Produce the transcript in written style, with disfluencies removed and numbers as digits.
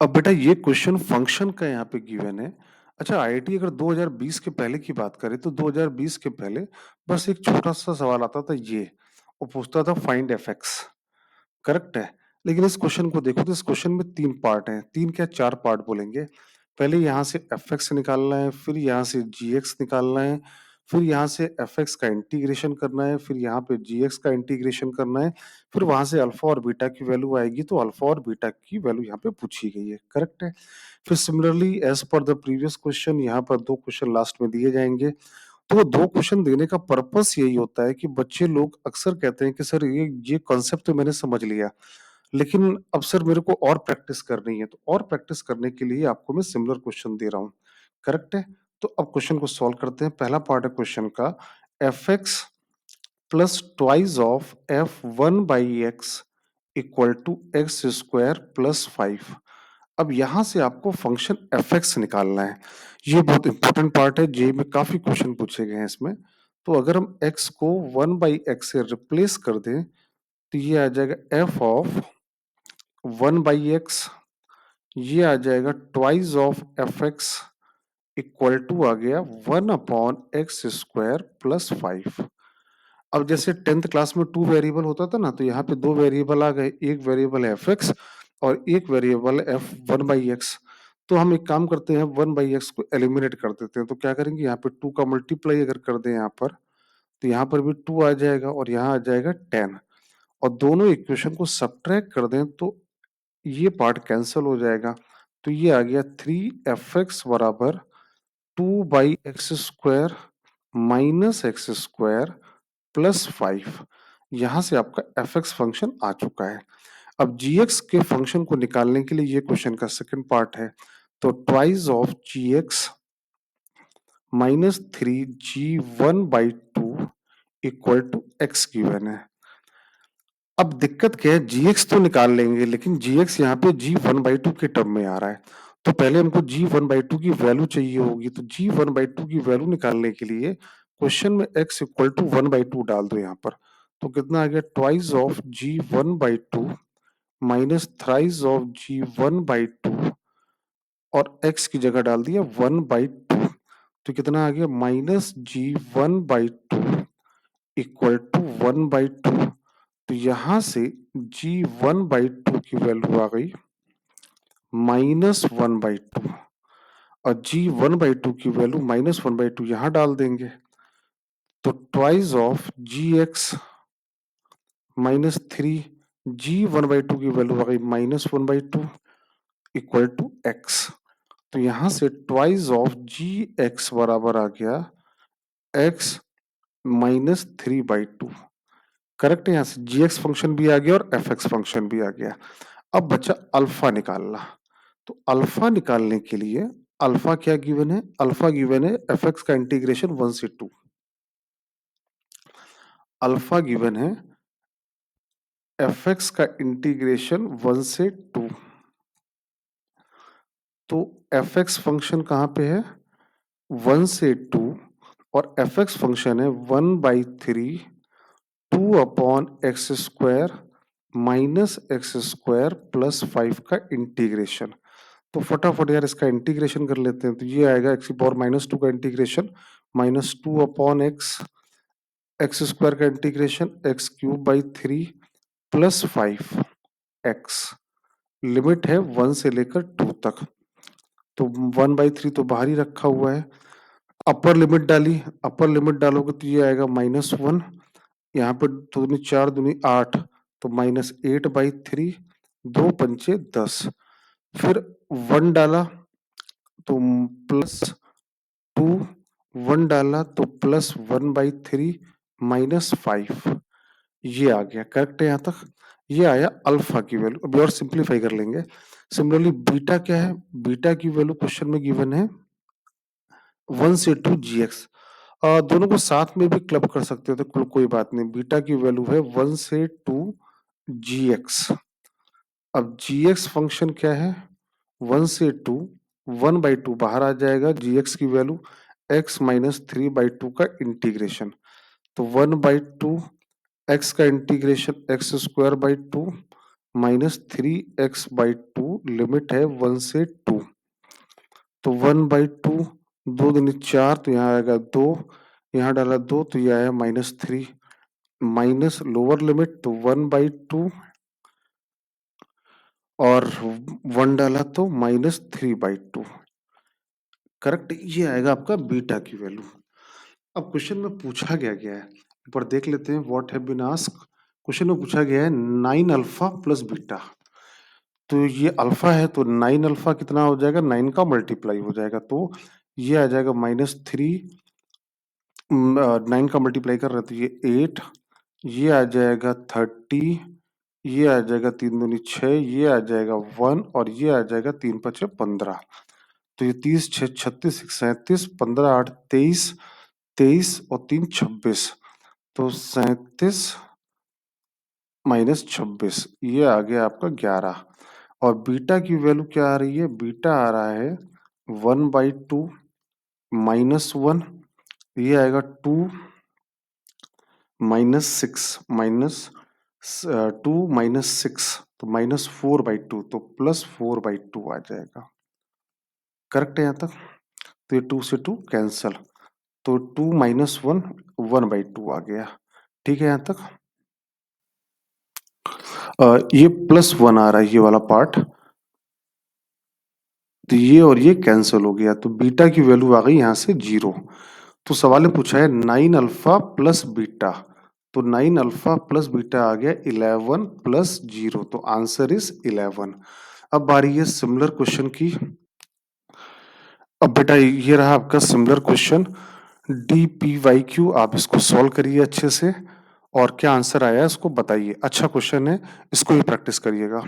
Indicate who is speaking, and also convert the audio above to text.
Speaker 1: अब बेटा ये क्वेश्चन फंक्शन का यहाँ पे गिवन है। अच्छा आईआईटी अगर 2020 के पहले की बात करें तो 2020 के पहले बस एक छोटा-सा सवाल आता था ये, वो पूछता था फाइंड एफएक्स, करेक्ट है? लेकिन इस क्वेश्चन को देखो तो इस क्वेश्चन में 3 पार्ट हैं, 3 क्या 4 पार्ट बोलेंगे। पहले यहाँ से एफएक्स निकालना है, फिर यहाँ से जीएक्स निकालना है, फिर यहाँ से एफएक्स का इंटीग्रेशन करना है, फिर यहाँ पे जीएक्स का इंटीग्रेशन करना है, फिर वहां से अल्फा और बीटा की वैल्यू आएगी तो अल्फा और बीटा की वैल्यू यहाँ पे पूछी गई है, करेक्ट है? फिर similarly as per the previous question यहाँ पर 2 क्वेश्चन लास्ट में दिए जाएंगे। तो वो 2 क्वेश्चन देने का पर्पस यही होता है कि बच्चे लोग अक्सर कहते हैं कि सर ये कॉन्सेप्ट तो मैंने समझ लिया, लेकिन अब सर मेरे को और प्रैक्टिस करनी है, तो और प्रैक्टिस करने के लिए आपको मैं सिमिलर क्वेश्चन दे रहा हूँ, करेक्ट है? तो अब क्वेश्चन को सॉल्व करते हैं। पहला पार्ट है क्वेश्चन का, f x plus twice of f one by x equal to x square plus 5। अब यहां से आपको फंक्शन एफ एक्स निकालना है। ये बहुत इंपॉर्टेंट पार्ट है, जेई में काफी क्वेश्चन पूछे गए हैं इसमें। तो अगर हम x को 1/x से रिप्लेस कर दें तो ये आ जाएगा f ऑफ 1/x, ये आ जाएगा twice of F X equal to आ गया 1/x² प्लस 5। अब जैसे 10th क्लास में 2 वेरिएबल होता था ना, तो यहाँ पे 2 वेरिएबल आ गए, एक वेरिएबल है एफ एक्स और एक वेरिएबल एफ 1/x। तो हम एक काम करते हैं, 1/x को एलिमिनेट कर देते हैं। तो क्या करेंगे, यहाँ पे 2 का मल्टीप्लाई अगर कर दें यहाँ पर, तो यहाँ पर भी 2 आ जाएगा और यहाँ आ जाएगा 10, और दोनों इक्वेशन को सब्ट्रैक्ट कर दें तो ये पार्ट कैंसिल हो जाएगा। तो ये आ गया 3f(x) बराबर 2/x² माइनस x² प्लस 5। यहां से आपका एफ(x) फंक्शन आ चुका है। अब gx के फंक्शन को निकालने के लिए ये क्वेश्चन का सेकंड पार्ट है, तो twice of gx minus 3g1/2 equal to x given है। अब दिक्कत क्या है, gx तो निकाल लेंगे लेकिन gx यहाँ पे g1/2 के टर्म में आ रहा है, तो पहले हमको g1/2 की वैल्यू चाहिए होगी। तो g1/2 की वैल्यू निकालने के लिए क्वेश्चन में x इक्वल टू 1/2 डाल दो यहाँ पर, तो कितना आ गया, twice of g1/2 minus thrice of g1/2 और x की जगह डाल दिया 1/2, तो कितना आ गया, माइनस g1/2 इक्वल टू 1/2। तो यहां से g1/2 की वैल्यू आ गई -1/2, और g1/2 की वैल्यू -1/2 यहां डाल देंगे, तो twice of gx minus 3, g1/2 की वैल्यू आ गई -1/2 इक्वल टू x। तो यहां से ट्वाइस ऑफ gx बराबर आ गया x माइनस 3/2, करेक्ट है? यहाँ से gx फंक्शन भी आ गया और fx फंक्शन भी आ गया। अब बचा अल्फा निकालना, तो अल्फा निकालने के लिए अल्फा क्या गिवन है, अल्फा गिवन है fx का इंटीग्रेशन 1 से 2। अल्फा गिवन है fx का इंटीग्रेशन 1 से 2। तो fx फंक्शन कहाँ पे है, 1 से 2, और fx फंक्शन है 1/3 2/x² माइनस x² प्लस 5 का इंटीग्रेशन। तो फटाफट यार इसका इंटीग्रेशन कर लेते हैं, तो ये आएगा x⁻²⁻² का इंटीग्रेशन -2/x, x² का integration x³ plus 5x, limit है 1 से लेकर 2 तक। तो 1/3 तो बाहर ही रखा हुआ है, अपर लिमिट डाली, अपर लिमिट डालोगे तो ये आएगा -1, यहाँ पे 2 दूनी 4 दूनी 8, तो -8/3, 2 पंचे 10, फिर 1 डाला तो +2, 1 डाला तो +1/3 -5, ये आ गया, करेक्ट है यहाँ तक? ये आया अल्फा की वैल्यू। अभी और सिंप्लीफाई कर लेंगे। सिमिलरली बीटा क्या है, बीटा की वैल्यू क्वेश्चन में गिवन है 1 से 2 gx, दोनों को साथ में भी क्लब कर सकते हो तो कोई बात नहीं। बीटा की वैल्यू है 1 से 2 gx। अब gx फंक्शन क्या है, 1 से 2, 1/2 बाहर आ जाएगा, gx की वैल्यू x माइनस 3/2 का इंटीग्रेशन, तो 1/2 x का integration x² 2 minus 3x/2 value limit है 1 से 2, तो 1/2, 2 दूनी 4, तो यहाँ आएगा 2, यहाँ डाला 2 तो ये आया -3, माइनस लोअर लिमिट तो 1/2 और 1 डाला तो -3/2। करेक्ट, ये आएगा आपका बीटा की वैल्यू। अब क्वेश्चन में पूछा गया है, ऊपर देख लेते हैं what have been asked. Question में पूछा गया है 9 अल्फा प्लस बीटा, तो ये अल्फा है तो 9 अल्फा कितना हो जाएगा, 9 का मल्टीप्लाई हो जाएगा, तो ये आ जाएगा -3, 9 का मल्टीप्लाई कर रहे हैं तो ये 8, ये आ जाएगा 30, ये आ जाएगा 3 दूनी 6, ये आ जाएगा 1 और ये आ जाएगा 3 5 15, तो ये 30 6 36 37, 15 8 23, 23 और 3 26, तो 37 -26, ये आ गया आपका 11। और बीटा की वैल्यू क्या आ रही है, बीटा आ रहा है 1/2 -1, ये आएगा 2 -6 -2 -6, तो -4/2, तो +4/2 आ जाएगा। करेक्ट है यहाँ तक, तो ये 2 से 2 कैंसल, तो 2 -1 1/2 आ गया। ठीक है यहाँ तक। ये +1 आ रहा है ये वाला पार्ट, तो ये और ये कैंसिल हो गया, तो बीटा की वैल्यू आ गई यहाँ से 0। तो सवाल में पूछा है 9 अल्फा प्लस बीटा, तो 9 अल्फा प्लस बीटा आ गया 11 प्लस 0, तो आंसर इज 11। अब बारी है सिमिलर क्वेश्चन की। अब बेटा ये रहा आपका सिमिलर क्वेश्चन DPYQ, आप इसको सॉल्व करिए अच्छे से और क्या आंसर आया है इसको बताइए। अच्छा क्वेश्चन है, इसको भी प्रैक्टिस करिएगा।